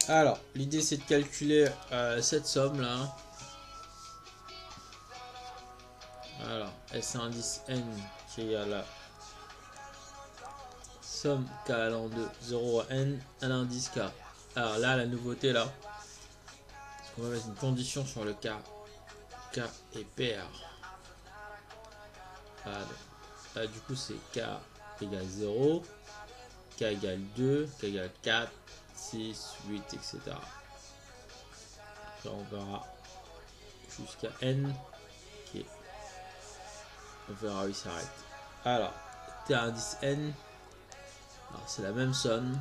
Alors, l'idée c'est de calculer cette somme là. Alors, S indice N qui est égal à somme K allant de 0 à N à l'indice K. Alors là, la nouveauté là, c'est qu'on va mettre une condition sur le K. K est pair. Alors, là, du coup, c'est K égale 0, K égale 2, K égale 4, 6, 8, etc. Là, on verra jusqu'à N qui est. On verra où il s'arrête. Alors, T indice N. Alors, c'est la même somme.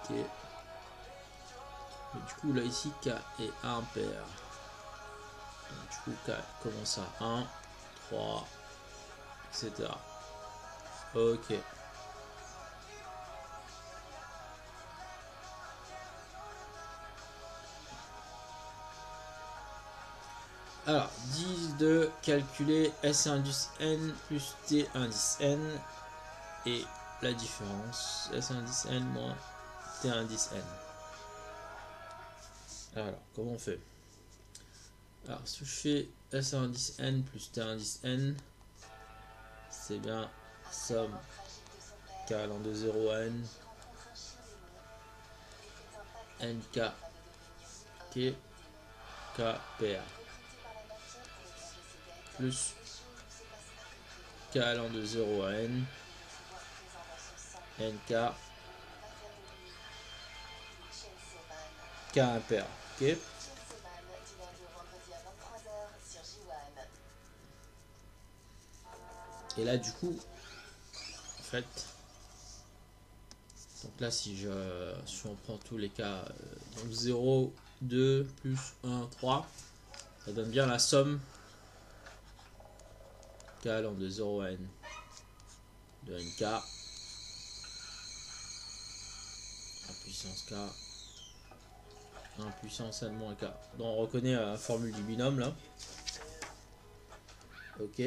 Ok. Mais du coup, là, ici, K est impair. Donc, du coup, K commence à 1, 3, etc. Ok. Alors, 10 de calculer S indice N plus T indice N et la différence S indice N moins T indice N. Alors, comment on fait? Alors, si je fais S indice N plus T indice N, c'est bien somme K allant de 0 à N, NK, K, K, PR, plus K allant de 0 à N, NK, K impair. Ok. Et là, du coup, en fait, donc là, si on prend tous les cas, donc 0, 2, plus 1, 3, ça donne bien la somme K allant de 0 à N de NK, en puissance K, 1 puissance N moins K. Donc on reconnaît la formule du binôme là. Ok.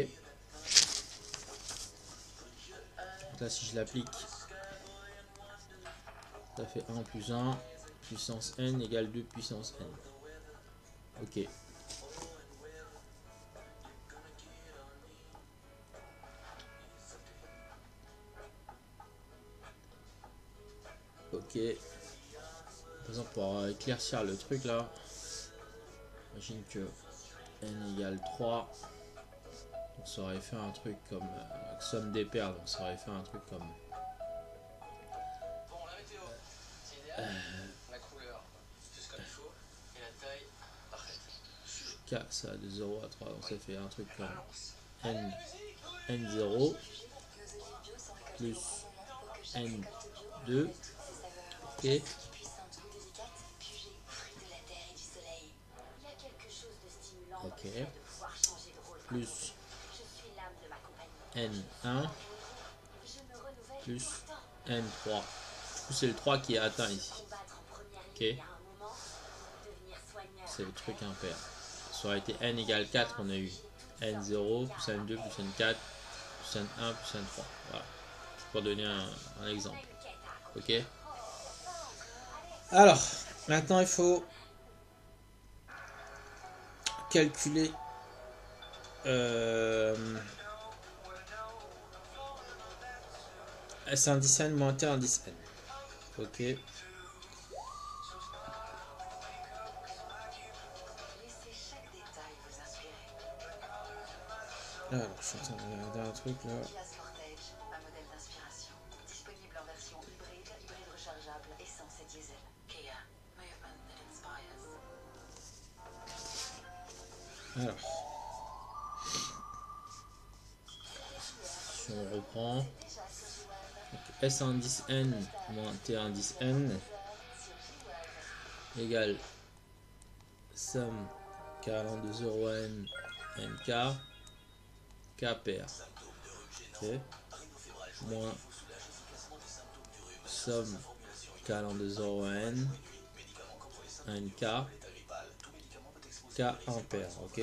Donc là, si je l'applique, ça fait 1 plus 1, puissance N égale 2 puissance N. Ok. Ok. Par exemple, pour éclaircir le truc là, imagine que N égale 3. Donc ça aurait fait un truc comme somme des paires, donc ça aurait fait un truc comme K, ça a de 0 à 3, donc ça fait un truc comme N, N0 plus N2, ok, ok, plus N1 plus N3. Du coup, c'est le 3 qui est atteint ici. Ok, c'est le truc impair. Ça aurait été N égale 4, on a eu N0 plus N2 plus N4 plus N1 plus N3. Voilà, pour donner un exemple. Ok. Alors, maintenant il faut calculer S indice N moins T indice N. Ok. Alors, je suis en train de regarder un truc là. Alors, si on reprend, donc S indice N moins T indice N égale somme K allant de 0 à N, NK, K pair. Ok. Moins somme K allant de 0 à N, NK, K impair. Ok.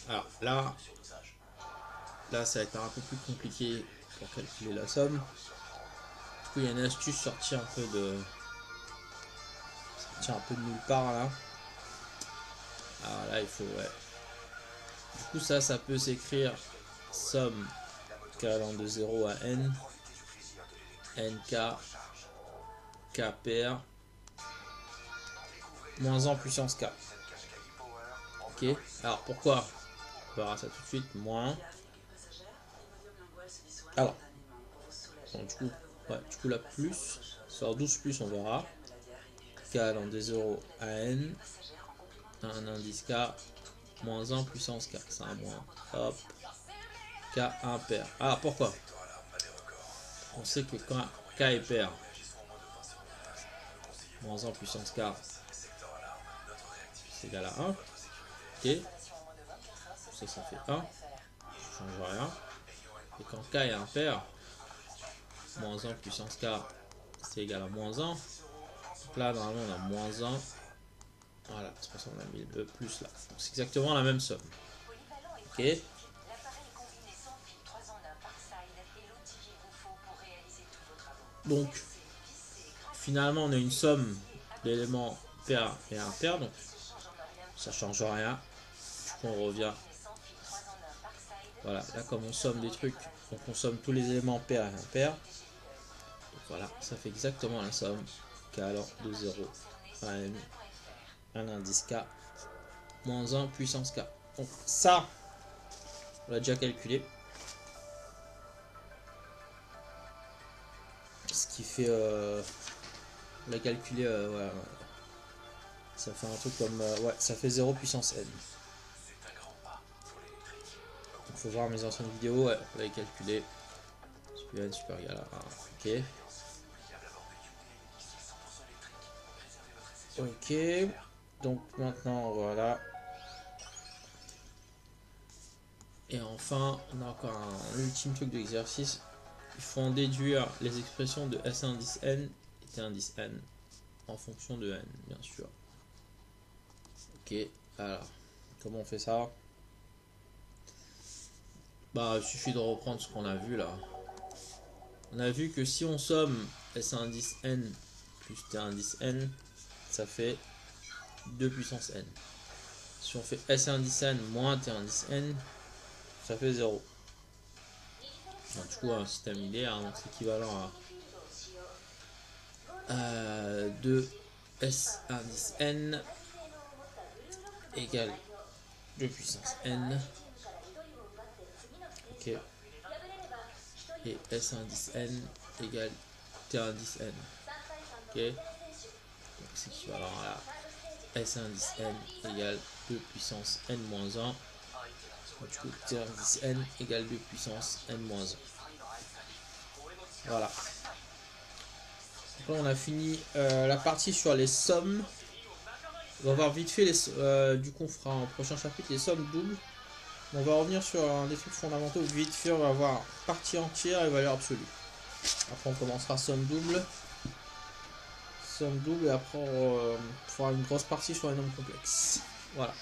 Alors là, là ça va être un peu plus compliqué pour calculer la somme. Du coup il y a une astuce sortie un peu de nulle part là. Alors là il faut ouais. Du coup ça peut s'écrire somme allant de 0 à n, nk, k pair, moins 1 puissance k. Ok, alors pourquoi? On verra ça tout de suite, moins. Alors, bon, du coup la plus, sur 12 plus on verra. K allant de 0 à n, un indice k, moins 1 puissance k, c'est un moins, hop, k impair. Ah, pourquoi? On sait que quand k est pair, moins 1 puissance k, c'est égal à 1. Ok, ça fait 1, ça change rien. Et quand k est impair, moins 1 puissance k, c'est égal à moins 1. Donc là, normalement, on a moins 1. Voilà, c'est pour ça qu'on a mis le plus là. C'est exactement la même somme. Ok. Donc, finalement, on a une somme d'éléments pair et impair. Donc, ça change rien. Du coup, on revient. Voilà, là, comme on somme des trucs, donc on somme tous les éléments pair et impair. Donc voilà, ça fait exactement la somme k allant de 0 à n, un indice k, moins 1 puissance k. Donc ça, on l'a déjà calculé. Ce qui fait... on l'a calculé... ouais, ça fait un truc comme... ouais, ça fait 0 puissance n. Il faut voir mes anciennes vidéos, ouais, on l'avait calculé. Super n super égal à 1. Ok. Ok. Donc maintenant, voilà. Et enfin, on a encore un ultime truc de l'exercice. Il faut en déduire les expressions de S indice n et T indice n en fonction de n, bien sûr. Ok, alors, comment on fait ça? Bah, il suffit de reprendre ce qu'on a vu là. On a vu que si on somme S indice n plus T indice n, ça fait 2 puissance n. Si on fait S indice n moins T indice n, ça fait 0. Donc, du coup, un système linéaire, donc c'est équivalent à 2 S indice n égale 2 puissance n. Ok. Et S indice n égale T indice n. Ok. Donc c'est équivalent à S indice n égale 2 puissance n moins 1. Du coup, T indice n égale 2 puissance n moins 1. Voilà. Donc là, on a fini la partie sur les sommes. On va voir vite fait les. Du coup, on fera en prochain chapitre les sommes doubles. On va revenir sur un des trucs fondamentaux. Vite fait, on va voir partie entière et valeur absolue. Après, on commencera somme double. Somme double et après, on fera une grosse partie sur les nombres complexes. Voilà.